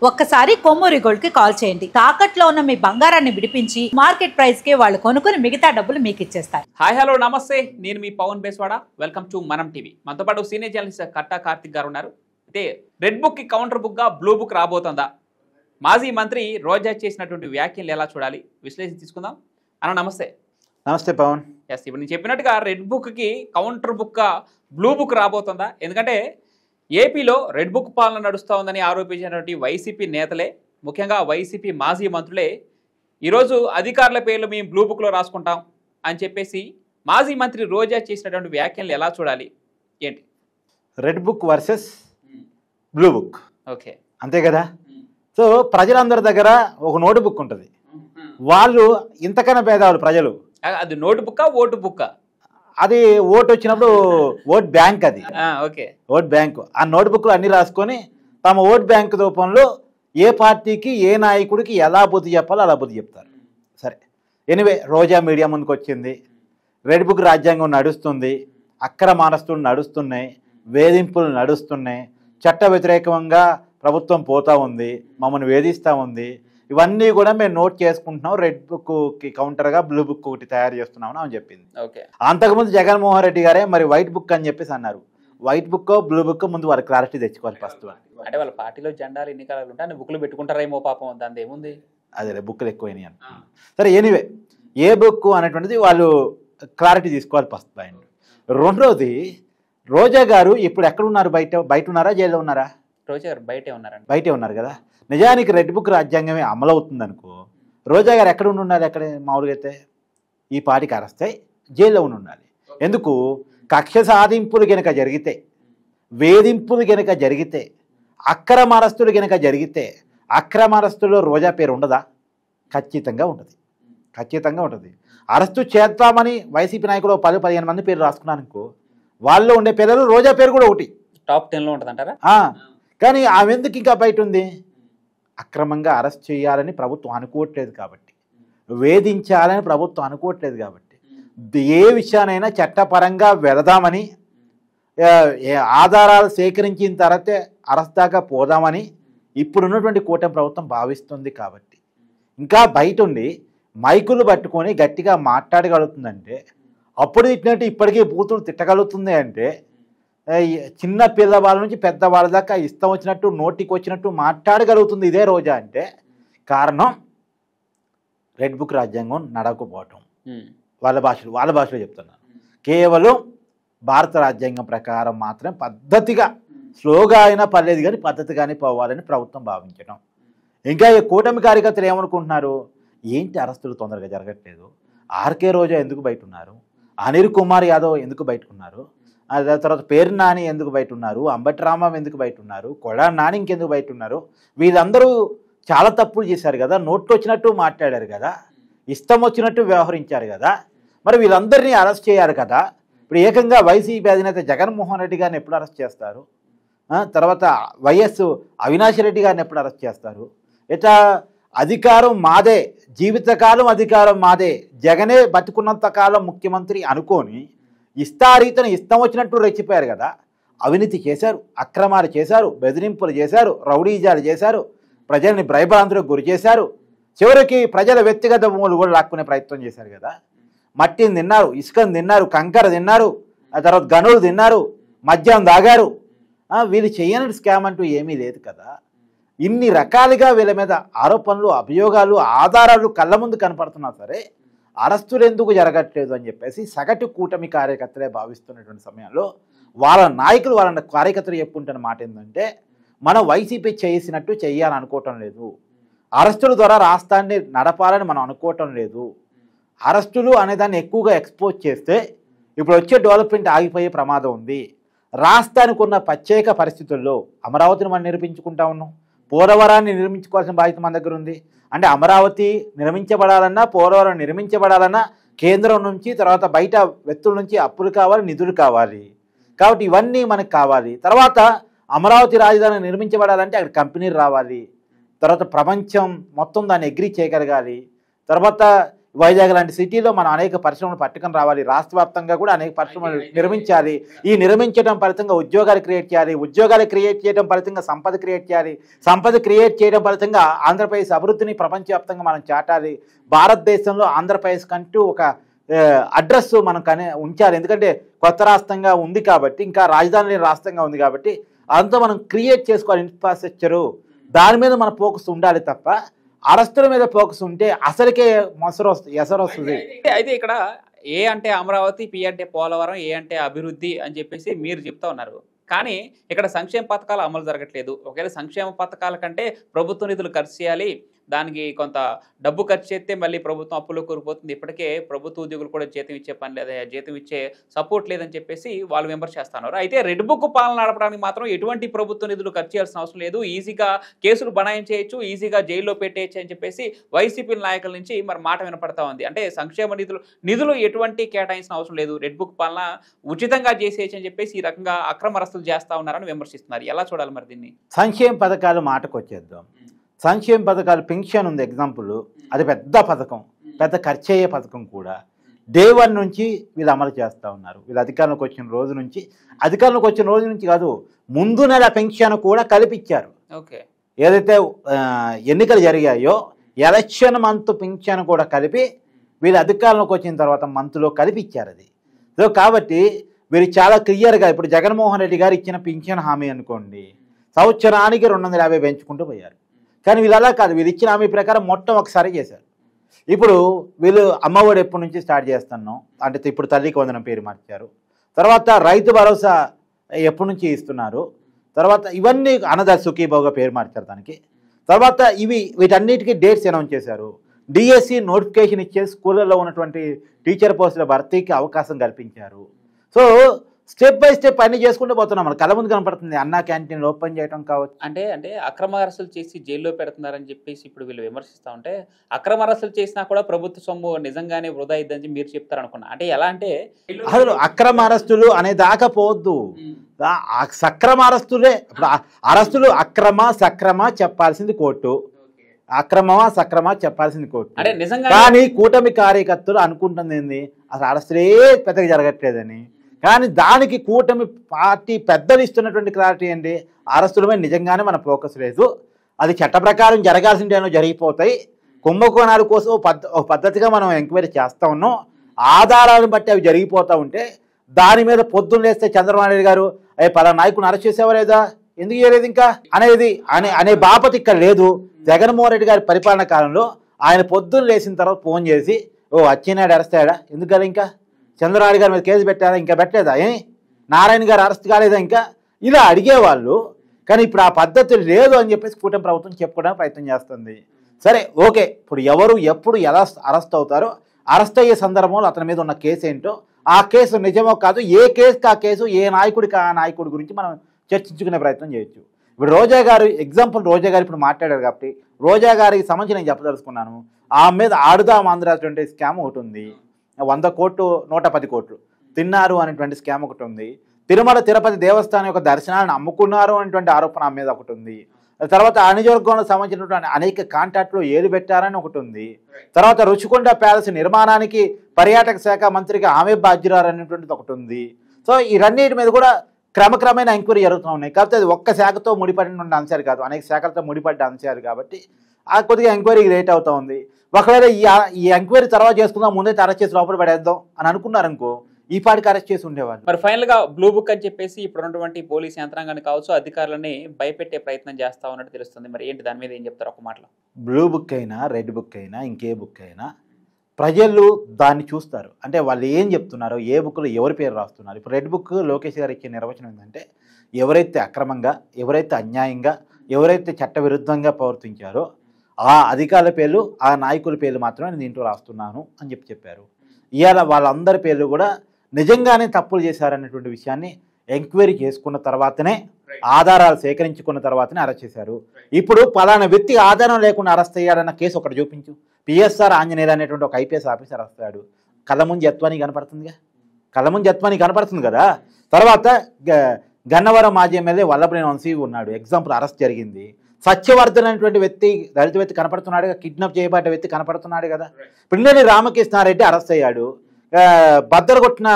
ఒక్కసారి కొమ్మూరి గోల్డ్ కి కాల్ చేయండి. తాకట్లో ఉన్న మీ బంగారాన్ని విడిపించి మార్కెట్ ప్రైస్ కి వాళ్ళు కొనుక్కుని మిగతా డబ్బులు మీకు ఇచ్చేస్తారు. హాయ్ హలో నమస్తే, నేను మీ పవన్ బేస్వాడ. వెల్కమ్ టు మనం టీవీ. మనతో పాటు సీనియర్ జర్నలిస్ట్ కట్టా కార్తిక్ గారు ఉన్నారు. అయితే రెడ్ బుక్ కి కౌంటర్ బుక్ గా బ్లూ బుక్ రాబోతుందా? మాజీ మంత్రి రోజా చేసినటువంటి వ్యాఖ్యలు ఎలా చూడాలి, విశ్లేషణ తీసుకుందాం. అన్న నమస్తే. నమస్తే పవన్. ఎస్, ఇప్పుడు నేను చెప్పినట్టుగా రెడ్ బుక్ కి కౌంటర్ బుక్ గా బ్లూ బుక్ రాబోతుందా? ఎందుకంటే ఏపీలో రెడ్ బుక్ పాలన నడుస్తూ ఉందని ఆరోపించినటువంటి వైసీపీ నేతలే, ముఖ్యంగా వైసీపీ మాజీ మంత్రులే ఈరోజు అధికారుల పేర్లు మేము బ్లూ బుక్లో రాసుకుంటాం అని చెప్పేసి మాజీ మంత్రి రోజా చేసినటువంటి వ్యాఖ్యలు ఎలా చూడాలి ఏంటి? Red book versus blue book, okay, అంతే కదా. సో ప్రజలందరి దగ్గర ఒక నోటు బుక్ ఉంటుంది. వాళ్ళు ఇంతకన్నా భేదాలు ప్రజలు. అది నోటు బుక్కా ఓటు బుక్కా? అది ఓటు వచ్చినప్పుడు ఓట్ బ్యాంక్, అది ఓకే, ఓట్ బ్యాంకు. ఆ నోట్ బుక్లు అన్ని రాసుకొని తమ ఓట్ బ్యాంక్ రూపంలో ఏ పార్టీకి ఏ నాయకుడికి ఎలా బుద్ధి చెప్పాలో అలా బుద్ధి చెప్తారు. సరే, ఎనివే రోజా మీడియా ముందుకు వచ్చింది. రెడ్ బుక్ రాజ్యాంగం నడుస్తుంది, అక్రమానస్తులు నడుస్తున్నాయి, వేధింపులు నడుస్తున్నాయి, చట్ట వ్యతిరేకంగా ప్రభుత్వం పోతూ ఉంది, మమ్మల్ని వేధిస్తూ ఉంది. ఇవన్నీ కూడా మేము నోట్ చేసుకుంటున్నాం, రెడ్ బుక్కి కౌంటర్గా బ్లూ బుక్ ఒకటి తయారు చేస్తున్నామని ఆమె చెప్పింది. ఓకే, అంతకుముందు జగన్మోహన్ రెడ్డి గారే మరి వైట్ బుక్ అని చెప్పేసి అన్నారు. వైట్ బుక్ బ్లూ బుక్ ముందు వారు క్లారిటీ తెచ్చుకోవాలి ఫస్ట్. అంటే వాళ్ళ పార్టీలో జెండాలు ఎన్ని కలర్లు ఉంటాయి, బుక్లు పెట్టుకుంటారేమో పాపం, దాని ఏముంది. అదే బుక్లు ఎక్కువైనాయి అంటున్నాను. సరే, ఎనీవే ఏ బుక్ అనేటువంటిది వాళ్ళు క్లారిటీ తీసుకోవాలి ఫస్ట్ పాయింట్. రెండోది, రోజా గారు ఇప్పుడు ఎక్కడున్నారు? బయట ఉన్నారా, జైల్లో ఉన్నారా? రోజా గారు బయటే ఉన్నారండి. బయటే ఉన్నారు కదా. నిజానికి రెడ్ బుక్ రాజ్యాంగమే అమలవుతుంది అనుకో, రోజా గారు ఎక్కడ ఉండాలి? అక్కడ మామూలుగా అయితే ఈ పార్టీకి అరెస్ట్ అయ్యి జైల్లో ఉండాలి. ఎందుకు? కక్ష సాధింపులు గనక జరిగితే, వేధింపులు గనక జరిగితే, అక్రమారస్తులు గనక జరిగితే, అక్రమారస్తుల్లో రోజా పేరు ఉండదా? ఖచ్చితంగా ఉంటుంది, ఖచ్చితంగా ఉంటుంది. అరెస్టు చేద్దామని వైసీపీ నాయకులు 10-15 మంది పేరు రాసుకున్నాను అనుకో, వాళ్ళు ఉండే పేర్లు రోజా పేరు కూడా ఒకటి టాప్ 10లో ఉంటుంది అంటారా? కానీ ఆమె ఎందుకు ఇంకా బయట ఉంది? అక్రమంగా అరెస్ట్ చేయాలని ప్రభుత్వం అనుకోవట్లేదు కాబట్టి, వేధించాలని ప్రభుత్వం అనుకోవట్లేదు కాబట్టి, ఏ విషయానైనా చట్టపరంగా వెళదామని, ఆధారాలు సేకరించిన తర్వాతే అరెస్ట్ దాకా పోదామని ఇప్పుడున్నటువంటి కూటమి ప్రభుత్వం భావిస్తుంది కాబట్టి, ఇంకా బయట ఉండి మైకులు పట్టుకొని గట్టిగా మాట్లాడగలుగుతుందంటే, అప్పుడు తిట్టినట్టు ఇప్పటికీ బూతులు తిట్టగలుగుతుంది అంటే, చిన్న పిల్లవాళ్ళ నుంచి పెద్దవాళ్ళ దాకా ఇష్టం వచ్చినట్టు నోటికి వచ్చినట్టు మాట్లాడగలుగుతుంది ఇదే రోజా అంటే కారణం రెడ్ బుక్ రాజ్యాంగం నడవకపోవటం. వాళ్ళ భాషలో చెప్తున్నాను. కేవలం భారత రాజ్యాంగం ప్రకారం మాత్రం పద్ధతిగా, స్లోగా అయినా పర్లేదు కానీ పద్ధతిగానే పోవాలని ప్రభుత్వం భావించడం. ఇంకా ఈ కూటమి కార్యకర్తలు ఏమనుకుంటున్నారు? ఏంటి అరెస్టులు తొందరగా జరగట్లేదు, ఆర్కే రోజా ఎందుకు బయట ఉన్నారు, అనిల్ కుమార్ యాదవ్ ఎందుకు బయటకున్నారు, తర్వాత పేరు నాని ఎందుకు బయట ఉన్నారు, అంబటి రామం ఎందుకు బయట ఉన్నారు, కొడా నాని ఇంకెందుకు బయట ఉన్నారు? వీళ్ళందరూ చాలా తప్పులు చేశారు కదా, నోట్లు వచ్చినట్టు మాట్లాడారు కదా, ఇష్టం వచ్చినట్టు వ్యవహరించారు కదా, మరి వీళ్ళందరినీ అరెస్ట్ చేయాలి కదా. ఇప్పుడు ఏకంగా వైసీపీ అధినేత జగన్మోహన్ రెడ్డి గారిని ఎప్పుడు అరెస్ట్ చేస్తారు? తర్వాత వైఎస్ అవినాష్ రెడ్డి గారిని ఎప్పుడు అరెస్ట్ చేస్తారు? ఇట్లా అధికారం మాదే, జీవితకాలం అధికారం మాదే, జగనే బతుకున్నంత కాలం ముఖ్యమంత్రి అనుకోని ఇష్టారీతను ఇష్టం వచ్చినట్టు రెచ్చిపోయారు కదా. అవినీతి చేశారు, అక్రమాలు చేశారు, బెదిరింపులు చేశారు, రౌడీజాలు చేశారు, ప్రజల్ని భయభ్రాంతులకు గురి చేశారు, చివరికి ప్రజల వ్యక్తిగత భూములు కూడా లాక్కునే ప్రయత్నం చేశారు కదా. మట్టిని తిన్నారు, ఇసుకను తిన్నారు, కంకర తిన్నారు, ఆ తర్వాత గనులు తిన్నారు, మద్యం తాగారు. వీళ్ళు చేయని స్కామ్ అంటూ ఏమీ లేదు కదా. ఇన్ని రకాలుగా వీళ్ళ మీద ఆరోపణలు, అభియోగాలు, ఆధారాలు కళ్ళ ముందు కనపడుతున్నా సరే అరెస్టులు ఎందుకు జరగట్లేదు అని చెప్పేసి సగటు కూటమి కార్యకర్తలే భావిస్తున్నటువంటి సమయంలో వాళ్ళ నాయకులు, వాళ్ళ కార్యకర్తలు చెప్పుకుంటున్న మాట ఏంటంటే, మనం వైసీపీ చేసినట్టు చేయాలనుకోవటం లేదు, అరెస్టుల ద్వారా రాష్ట్రాన్ని నడపాలని మనం అనుకోవటం లేదు, అరెస్టులు అనేదాన్ని ఎక్కువగా ఎక్స్పోజ్ చేస్తే ఇప్పుడు వచ్చే డెవలప్మెంట్ ఆగిపోయే ప్రమాదం ఉంది, రాష్ట్రానికి ఉన్న ప్రత్యేక పరిస్థితుల్లో అమరావతిని మనం నిర్మించుకుంటా ఉన్నాం, పోలవరాన్ని నిర్మించుకోవాల్సిన బాధ్యత మన దగ్గర ఉంది. అంటే అమరావతి నిర్మించబడాలన్నా, పోలవరం నిర్మించబడాలన్నా కేంద్రం నుంచి, తర్వాత బయట వ్యక్తుల నుంచి అప్పులు కావాలి, నిధులు కావాలి. కాబట్టి ఇవన్నీ మనకు కావాలి. తర్వాత అమరావతి రాజధాని నిర్మించబడాలంటే అక్కడ కంపెనీలు రావాలి, తర్వాత ప్రపంచం మొత్తం దాన్ని అగ్రీ చేయగలగాలి, తర్వాత వైజాగ్ లాంటి సిటీలో మనం అనేక పరిశ్రమలు పట్టుకొని రావాలి, రాష్ట్ర వ్యాప్తంగా కూడా అనేక పరిశ్రమలు నిర్మించాలి. ఈ నిర్మించడం ఫలితంగా ఉద్యోగాలు క్రియేట్ చేయాలి, ఉద్యోగాలు క్రియేట్ చేయడం ఫలితంగా సంపద క్రియేట్ చేయాలి, సంపద క్రియేట్ చేయడం ఫలితంగా ఆంధ్రప్రదేశ్ అభివృద్ధిని ప్రపంచవ్యాప్తంగా మనం చాటాలి. భారతదేశంలో ఆంధ్రప్రదేశ్ కంటూ ఒక అడ్రస్ మనం ఉంచాలి. ఎందుకంటే కొత్త రాష్ట్రంగా ఉంది కాబట్టి, ఇంకా రాజధాని లేని రాష్ట్రంగా ఉంది కాబట్టి అంతా మనం క్రియేట్ చేసుకోవాలి ఇన్ఫ్రాస్ట్రక్చరు. దాని మీద మన ఫోకస్ ఉండాలి తప్ప అరెస్టుల మీద ఫోకస్ ఉంటే అసలుకే ఎసరు వస్తుంది. అయితే ఇక్కడ ఏ అంటే అమరావతి, పి అంటే పోలవరం, ఏ అంటే అభివృద్ధి అని చెప్పేసి మీరు చెప్తా ఉన్నారు. కానీ ఇక్కడ సంక్షేమ పథకాలు అమలు జరగట్లేదు. ఒకవేళ సంక్షేమ పథకాల కంటే ప్రభుత్వ నిధులు ఖర్చు చేయాలి, దానికి కొంత డబ్బు ఖర్చు చేస్తే మళ్ళీ ప్రభుత్వం అప్పులో కూరిపోతుంది, ఇప్పటికే ప్రభుత్వ ఉద్యోగులు కూడా జీతం ఇచ్చే పని లేదా జీతం ఇచ్చే సపోర్ట్ లేదని చెప్పేసి వాళ్ళు విమర్శ చేస్తున్నారు. అయితే రెడ్ బుక్ పాలన నడపడానికి మాత్రం ఎటువంటి ప్రభుత్వ నిధులు ఖర్చు చేయాల్సిన అవసరం లేదు, ఈజీగా కేసులు బనాయించేయచ్చు, ఈజీగా జైల్లో పెట్టేయచ్చు అని చెప్పేసి వైసీపీ నాయకుల నుంచి మరి మాట వినపడతా ఉంది. అంటే సంక్షేమ నిధులు ఎటువంటి కేటాయించిన అవసరం లేదు, రెడ్ బుక్ పాలన ఉచితంగా చేసేయచ్చు అని చెప్పేసి ఈ రకంగా అక్రమ అరెస్టులు చేస్తా ఉన్నారని విమర్శిస్తున్నారు. ఎలా చూడాలి మరి దీన్ని? సంక్షేమ పథకాలు మాటకు వచ్చేద్దాం. సంక్షేమ పథకాలు పెన్షన్ ఉంది ఎగ్జాంపుల్, అది పెద్ద పథకం, పెద్ద ఖర్చు అయ్యే పథకం కూడా. డే 1 నుంచి వీళ్ళు అమలు చేస్తూ ఉన్నారు. వీళ్ళు అధికారంలోకి వచ్చిన రోజు నుంచి కాదు, ముందు నెల పెన్షన్ కూడా కలిపిచ్చారు. ఓకే, ఏదైతే ఎన్నికలు జరిగాయో ఎలక్షన్ మంత్ పెన్షన్ కూడా కలిపి వీళ్ళు అధికారంలోకి వచ్చిన తర్వాత మంత్లో కలిపిచ్చారు అది. సో కాబట్టి వీరు చాలా క్లియర్గా, ఇప్పుడు జగన్మోహన్ రెడ్డి గారు ఇచ్చిన పెన్షన్ హామీ అనుకోండి, సంవత్సరానికి 250 పెంచుకుంటూ పోయారు. కానీ వీళ్ళు అలా కాదు, వీళ్ళు ఇచ్చిన హామీ ప్రకారం మొత్తం ఒకసారి చేశారు. ఇప్పుడు వీళ్ళు అమ్మఒడి ఎప్పటి నుంచి స్టార్ట్ చేస్తున్నాం అంటే ఇప్పుడు తల్లికి వందనం పేరు మార్చారు. తర్వాత రైతు భరోసా ఎప్పటి నుంచి ఇస్తున్నారు. తర్వాత ఇవన్నీ అన్నదాత సుఖీభావుగా పేరు మార్చారు దానికి. తర్వాత వీటన్నిటికీ డేట్స్ అనౌన్స్ చేశారు. డిఎస్సి నోటిఫికేషన్ ఇచ్చే స్కూళ్ళల్లో ఉన్నటువంటి టీచర్ పోస్టుల భర్తీకి అవకాశం కల్పించారు. సో స్టెప్ బై స్టెప్ అన్ని చేసుకుంటూ పోతున్నాం. మన కళ్ళ ముందు కనపడుతుంది అన్నా క్యాంటీన్లు ఓపెన్ చేయడం కావచ్చు. అంటే అక్రమ అరెస్టులు చేసి జైల్లో పెడుతున్నారని చెప్పేసి ఇప్పుడు వీళ్ళు విమర్శిస్తూ ఉంటే, అక్రమ అరెస్టులు చేసినా కూడా ప్రభుత్వ సొమ్ము నిజంగానే వృధా ఇద్దని మీరు చెప్తారు అనుకున్నా. అంటే ఎలా అంటే అసలు అక్రమ అరెస్టులు అనే దాకా పోవద్దు, సక్రమ అరెస్టులే. ఇప్పుడు అరెస్టులు అక్రమ సక్రమ చెప్పాల్సింది కోర్టు, అక్రమమా సక్రమా చెప్పాల్సింది కోర్టు. కానీ కూటమి కార్యకర్తలు అనుకుంటుంది ఏంది, అసలు అరెస్టులే పెద్దగా జరగట్లేదని. కానీ దానికి కూటమి పార్టీ పెద్దలు ఇస్తున్నటువంటి క్లారిటీ ఏంటి, అరెస్టులపై నిజంగానే మన ఫోకస్ లేదు, అది చట్ట ప్రకారం జరగాల్సిందేనో జరిగిపోతాయి, కుంభకోణాల కోసం ఒక పద్ధతిగా మనం ఎంక్వైరీ చేస్తూ ఉన్నాం, ఆధారాలను బట్టి అవి జరిగిపోతూ ఉంటే దాని మీద పొద్దున్న లేస్తే చంద్రబాబు నాయుడు గారు పలా నాయకుని అరెస్ట్ చేసేవా లేదా, ఎందుకు చేయలేదు ఇంకా అనే బాపతి ఇక్కడ లేదు. జగన్మోహన్ రెడ్డి గారి పరిపాలన కాలంలో ఆయన పొద్దున్న లేచిన తర్వాత ఫోన్ చేసి అచ్చెన్నాయుడు అరెస్ట్ అయ్యాడా, ఎందుకు కదా ఇంకా చంద్రబాబు గారి మీద కేసు పెట్టారా, ఇంకా పెట్టలేదా, నారాయణ గారు అరెస్ట్ కాలేదా, ఇంకా ఇలా అడిగేవాళ్ళు. కానీ ఇప్పుడు ఆ పద్ధతి లేదు అని చెప్పేసి కూటమి ప్రభుత్వం చెప్పుకోవడానికి ప్రయత్నం చేస్తుంది. సరే ఓకే, ఇప్పుడు ఎవరు ఎప్పుడు ఎలా అరెస్ట్ అవుతారో, అరెస్ట్ అయ్యే సందర్భంలో అతని మీద ఉన్న కేసు ఏంటో, ఆ కేసు నిజమో కాదు, ఏ కేసుకి ఆ కేసు, ఏ నాయకుడికి ఆ నాయకుడి గురించి మనం చర్చించుకునే ప్రయత్నం చేయొచ్చు. ఇప్పుడు రోజా గారు ఎగ్జాంపుల్, రోజా గారు ఇప్పుడు మాట్లాడారు కాబట్టి రోజా గారికి సంబంధించి నేను చెప్పదలుచుకున్నాను. ఆమె మీద ఆడుదాం ఆంధ్ర అటువంటి స్కామ్ ఒకటి ఉంది, 100 కోట్లు 110 కోట్లు తిన్నారు అనేటువంటి స్కామ్ ఒకటి ఉంది. తిరుమల తిరుపతి దేవస్థానం యొక్క దర్శనాలను అమ్ముకున్నారు అనేటువంటి ఆరోపణ ఆమె మీద ఒకటి ఉంది. తర్వాత ఆ నియోజకవర్గంలో సంబంధించినటువంటి అనేక కాంట్రాక్టులు ఏలు పెట్టారని ఒకటి ఉంది. తర్వాత రుచికొండ ప్యాలెస్ నిర్మాణానికి పర్యాటక శాఖ మంత్రికి ఆమె బాధ్యురారనేటువంటిది ఒకటి ఉంది. సో ఈ రెండింటి మీద కూడా క్రమక్రమేణా ఎంక్వైరీ జరుగుతూ ఉన్నాయి. కాకపోతే అది ఒక్క శాఖతో ముడిపడిన అంశాలు కాదు, అనేక శాఖలతో ముడిపడ్డ అంశాలు కాబట్టి ఆ కొద్దిగా ఎంక్వైరీ లేట్ అవుతూ ఉంది. ఒకవేళ ఈ ఎంక్వైరీ తర్వాత చేసుకుందాం, ముందే అరెస్ట్ చేసి లోపల పడేద్దాం అని అనుకున్నారనుకో, ఈ పాటికి అరెస్ట్ చేసి ఉండేవాళ్ళు. మరి ఫైనల్ గా బ్లూ బుక్ అని చెప్పేసి ఇప్పుడు ఉన్నటువంటి పోలీస్ యంత్రాంగాన్ని కావచ్చు, అధికారులని భయపెట్టే ప్రయత్నం చేస్తా ఉన్నట్టు తెలుస్తుంది. మరి ఏంటి దాని మీద ఏం చెప్తారు ఒక మాటలో? బ్లూ బుక్ అయినా రెడ్ బుక్ అయినా ఇంకే బుక్ అయినా ప్రజలు దాన్ని చూస్తారు. అంటే వాళ్ళు ఏం చెప్తున్నారు, ఏ బుక్లో ఎవరి పేరు రాస్తున్నారు. ఇప్పుడు రెడ్ బుక్ లోకేష్ గారు ఇచ్చే నిర్వచనం ఏంటంటే, ఎవరైతే అక్రమంగా, ఎవరైతే అన్యాయంగా, ఎవరైతే చట్టవిరుద్ధంగా ప్రవర్తించారో ఆ అధికారుల పేర్లు, ఆ నాయకుల పేర్లు మాత్రమే నేను దీంట్లో రాస్తున్నాను అని చెప్పారు. ఇవాళ వాళ్ళందరి పేర్లు కూడా నిజంగానే తప్పులు చేశారనేటువంటి విషయాన్ని ఎంక్వైరీ చేసుకున్న తర్వాతనే, ఆధారాలు సేకరించుకున్న తర్వాతనే అరెస్ట్ చేశారు. ఇప్పుడు పలానా వ్యక్తి ఆధారం లేకుండా అరెస్ట్ అయ్యాడన్న కేసు ఒకటి చూపించు. పిఎస్ఆర్ ఆంజనేయులు అనేటువంటి ఒక ఐపీఎస్ ఆఫీసర్ వస్తాడు, కళ్ళ ముందు జత్వాని కనపడుతుందిగా, కళ్ళ ముందు జత్వాని కనపడుతుంది కదా. తర్వాత గన్నవరం మాజీ ఎమ్మెల్యే వల్లభనేని వంశీ ఉన్నాడు, ఎగ్జాంపుల్ అరెస్ట్ జరిగింది. సత్యవర్ధన్ అనేటువంటి వ్యక్తి దళిత వ్యక్తి కనపడుతున్నాడు కదా, కిడ్నాప్ చేయబడ్డ వ్యక్తి కనపడుతున్నాడు కదా. పిన్నెల్లి రామకృష్ణారెడ్డి అరెస్ట్ అయ్యాడు, బద్దలు కొట్టిన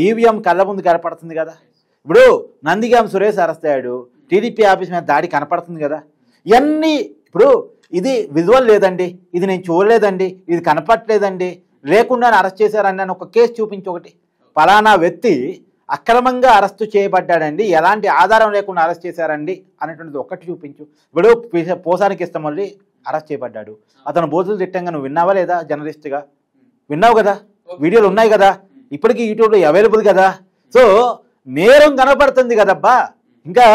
ఈవీఎం కళ్ళ ముందు కనపడుతుంది కదా. ఇప్పుడు నందిగాం సురేష్ అరెస్ట్ అయ్యాడు, టీడీపీ ఆఫీస్ మీద దాడి కనపడుతుంది కదా. ఇవన్నీ ఇప్పుడు ఇది విజువల్ లేదండి, ఇది నేను చూడలేదండి, ఇది కనపట్లేదండి, లేకుండా అరెస్ట్ చేశారండి అని ఒక కేసు చూపించి, ఒకటి ఫలానా వ్యక్తి అక్రమంగా అరెస్టు చేయబడ్డాడండి, ఎలాంటి ఆధారం లేకుండా అరెస్ట్ చేశారండి అనేటువంటిది ఒకటి చూపించు. ఇప్పుడు పోసానికి ఇష్టమల్లి అరెస్ట్ చేయబడ్డాడు, అతను బోతులు తిట్టంగా నువ్వు విన్నావా లేదా? జర్నలిస్ట్గా విన్నావు కదా, వీడియోలు ఉన్నాయి కదా, ఇప్పటికీ యూట్యూబ్లో అవైలబుల్ కదా. సో నేరం కనపడుతుంది కదబ్బా, ఇంకా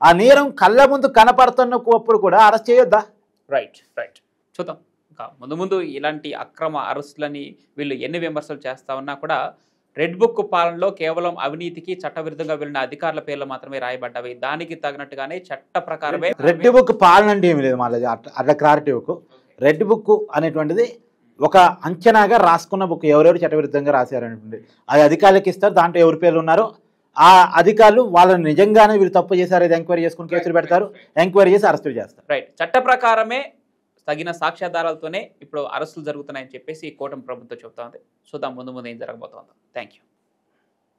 ఆ నేరం కళ్ళ ముందు కనపడుతున్నప్పుడు కూడా అరెస్ట్ చేయొద్దా? రైట్ రైట్ చూద్దాం. ఇంకా ముందు ముందు ఇలాంటి అక్రమ అరెస్టులని వీళ్ళు ఎన్ని విమర్శలు చేస్తా ఉన్నా కూడా రెడ్ బుక్ పాలనలో కేవలం అవినీతికి చట్టవిరుద్ధంగా వెళ్ళిన అధికారుల పేర్లు మాత్రమే రాయబడ్డవి. దానికి తగినట్టుగానే చట్ట ప్రకారమే రెడ్ బుక్ పాలన అంటే ఏమి లేదు మళ్ళీ అట్లా క్లారిటీ బుక్. రెడ్ బుక్ అనేటువంటిది ఒక అంచనాగా రాసుకున్న బుక్, ఎవరెవరు చట్టవిరుద్ధంగా రాశారనేటువంటి అది అధికారులకు ఇస్తారు. దాంట్లో ఎవరి పేర్లు ఉన్నారో ఆ అధికారులు వాళ్ళని నిజంగానే వీళ్ళు తప్పు చేశారు ఇది ఎంక్వైరీ చేసుకుని కేసులు పెడతారు, ఎంక్వైరీ చేసి అరెస్టులు చేస్తారు. రైట్, చట్ట ప్రకారమే తగిన సాక్ష్యాధారాలతోనే ఇప్పుడు అరెస్టులు జరుగుతున్నాయని చెప్పేసి కూటమి ప్రభుత్వం చెబుతోంది. చూద్దాం ముందు ముందు ఏం జరగబోతోందో. Thank you.